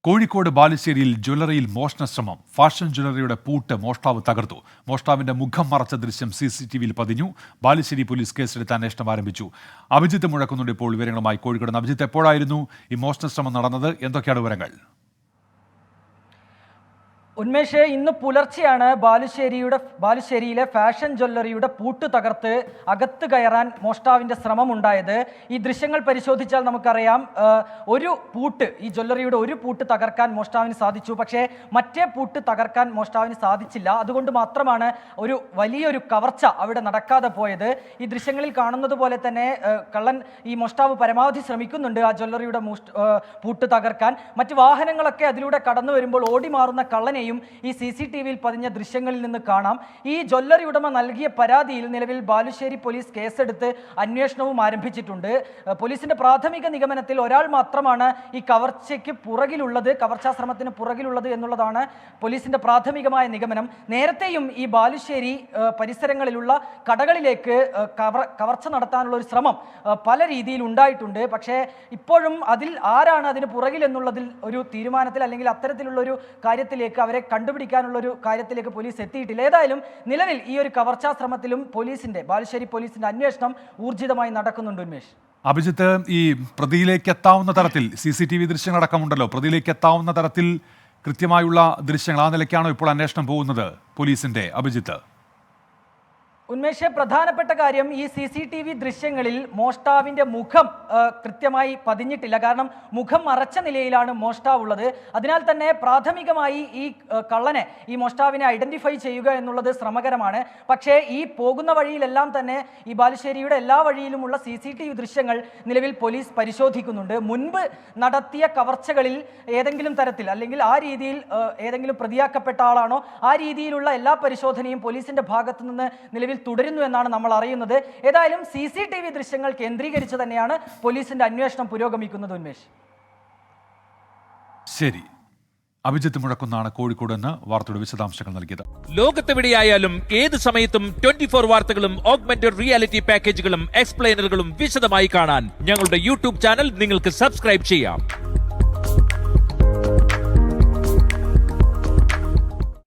കോഴിക്കോട് ബാലുശ്ശേരിയിൽ ജ്വല്ലറിയിൽ മോഷണശ്രമം. ഫാഷൻ ജ്വല്ലറിയുടെ പൂട്ട് മോഷ്ടാവ് തകർത്തു. മോഷ്ടാവിന്റെ മുഖം മറച്ച ദൃശ്യം CCTVയിൽ പതിഞ്ഞു. ബാലുശ്ശേരി പോലീസ് കേസെടുത്ത് അന്വേഷണം ആരംഭിച്ചു. അഭിജിത്ത് മുഴക്കുന്നുണ്ട് ഇപ്പോൾ വിവരങ്ങളുമായി കോഴിക്കോട്. അഭിജിത്ത്, എപ്പോഴായിരുന്നു ഈ മോഷണശ്രമം നടന്നത്? എന്തൊക്കെയാണ് വിവരങ്ങൾ? ഉന്മേഷ്, ഇന്ന് പുലർച്ചെയാണ് ബാലുശ്ശേരിയിലെ ഫാഷൻ ജ്വല്ലറിയുടെ പൂട്ട് തകർത്ത് അകത്ത് കയറാൻ മോഷ്ടാവിന്റെ ശ്രമം ഉണ്ടായത്. ഈ ദൃശ്യങ്ങൾ പരിശോധിച്ചാൽ നമുക്കറിയാം, ഈ ജ്വല്ലറിയുടെ ഒരു പൂട്ട് തകർക്കാൻ മോഷ്ടാവിന് സാധിച്ചു. പക്ഷേ മറ്റേ പൂട്ട് തകർക്കാൻ മോഷ്ടാവിന് സാധിച്ചില്ല. അതുകൊണ്ട് മാത്രമാണ് ഒരു വലിയൊരു കവർച്ച അവിടെ നടക്കാതെ പോയത്. ഈ ദൃശ്യങ്ങളിൽ കാണുന്നത് പോലെ തന്നെ ഈ മോഷ്ടാവ് പരമാവധി ശ്രമിക്കുന്നുണ്ട് ആ ജ്വല്ലറിയുടെ പൂട്ട് തകർക്കാൻ. മറ്റ് വാഹനങ്ങളൊക്കെ അതിലൂടെ കടന്നു വരുമ്പോൾ ഓടി മാറുന്ന കള്ളനെ ഈ CCTVയിൽ പതിഞ്ഞ ദൃശ്യങ്ങളിൽ നിന്ന് കാണാം. ഈ ജ്വല്ലറി ഉടമ നൽകിയ പരാതിയിൽ നിലവിൽ ബാലുശ്ശേരി പോലീസ് കേസെടുത്ത് അന്വേഷണവും ആരംഭിച്ചിട്ടുണ്ട്. പോലീസിന്റെ പ്രാഥമിക നിഗമനത്തിൽ ഒരാൾ മാത്രമാണ് ഈ കവർച്ചാശ്രമത്തിന് പുറകിലുള്ളത് എന്നുള്ളതാണ് പോലീസിന്റെ പ്രാഥമികമായ നിഗമനം. നേരത്തെയും ഈ ബാലുശ്ശേരി പരിസരങ്ങളിലുള്ള കടകളിലേക്ക് കവർച്ച നടത്താനുള്ള ഒരു ശ്രമം പല രീതിയിൽ ഉണ്ടായിട്ടുണ്ട്. പക്ഷേ ഇപ്പോഴും ആരാണ് അതിന് പുറകിൽ എന്നുള്ളതിൽ ഒരു തീരുമാനത്തിൽ അല്ലെങ്കിൽ അത്തരത്തിലുള്ള ഒരു കാര്യത്തിലേക്ക് അവരെ കണ്ടുപിടിക്കാനുള്ള ഒരു കാര്യത്തിലേക്ക് പോലീസ് എത്തിയിട്ടില്ല. ഏതായാലും നിലവിൽ ഈ ഒരു കവർച്ചാ ശ്രമത്തിലും ബാലുശ്ശേരി പോലീസിന്റെ അന്വേഷണം ഊർജിതമായി നടക്കുന്നുണ്ട്. ഉന്മേഷ്, അഭിജിത്ത്, ഈ പ്രതിയിലേക്ക് എത്താവുന്ന തരത്തിൽ CCTV ദൃശ്യങ്ങളടക്കമുണ്ടല്ലോ, പ്രതിയിലേക്ക് എത്താവുന്ന തരത്തിൽ കൃത്യമായുള്ള ദൃശ്യങ്ങൾ, ആ നിലയ്ക്കാണോ ഇപ്പോൾ അന്വേഷണം പോകുന്നത് പോലീസിന്റെ? അഭിജിത്ത്, ഉന്മേഷ്, പ്രധാനപ്പെട്ട കാര്യം ഈ CCTV ദൃശ്യങ്ങളിൽ മോഷ്ടാവിന്റെ മുഖം കൃത്യമായി പതിഞ്ഞിട്ടില്ല. കാരണം മുഖം മറച്ച നിലയിലാണ് മോഷ്ടാവ് ഉള്ളത്. അതിനാൽ തന്നെ പ്രാഥമികമായി ഈ മോഷ്ടാവിനെ ഐഡന്റിഫൈ ചെയ്യുക എന്നുള്ളത് ശ്രമകരമാണ്. പക്ഷേ ഈ പോകുന്ന വഴിയിലെല്ലാം തന്നെ ഈ ബാലുശ്ശേരിയുടെ എല്ലാ വഴിയിലുമുള്ള CCTV ദൃശ്യങ്ങൾ നിലവിൽ പോലീസ് പരിശോധിക്കുന്നുണ്ട്. മുൻപ് നടത്തിയ കവർച്ചകളിൽ ഏതെങ്കിലും തരത്തിൽ അല്ലെങ്കിൽ ആ രീതിയിൽ ഏതെങ്കിലും പ്രതിയാക്കപ്പെട്ട ആളാണോ, ആ രീതിയിലുള്ള എല്ലാ പരിശോധനയും പോലീസിന്റെ ഭാഗത്തു നിന്ന് നിലവിൽ തുടരുന്നു എന്നാണ് നമ്മൾ അറിയുന്നത്. ഏതായാലും CCTV ദൃശ്യങ്ങൾ കേന്ദ്രീകരിച്ച് തന്നെയാണ് പോലീസിന്റെ അന്വേഷണം പുരോഗമിക്കുന്നത്. ഉന്മേഷ്, ശരി. അഭിജിത്ത് മുഴക്കുന്നാണ് കോഴിക്കോട് നിന്ന് വാർത്തയുടെ വിശദാംശങ്ങൾ നൽകിയത്. ലോകത്തെവിടെയായാലും ഏത് സമയത്തും 24 വാർത്തകളും ഓഗ്മെന്റഡ് റിയാലിറ്റി പാക്കേജുകളും എക്സ്പ്ലെയിനറുകളും വിശദമായി കാണാൻ ഞങ്ങളുടെ YouTube ചാനൽ നിങ്ങൾക്ക് സബ്സ്ക്രൈബ് ചെയ്യാം.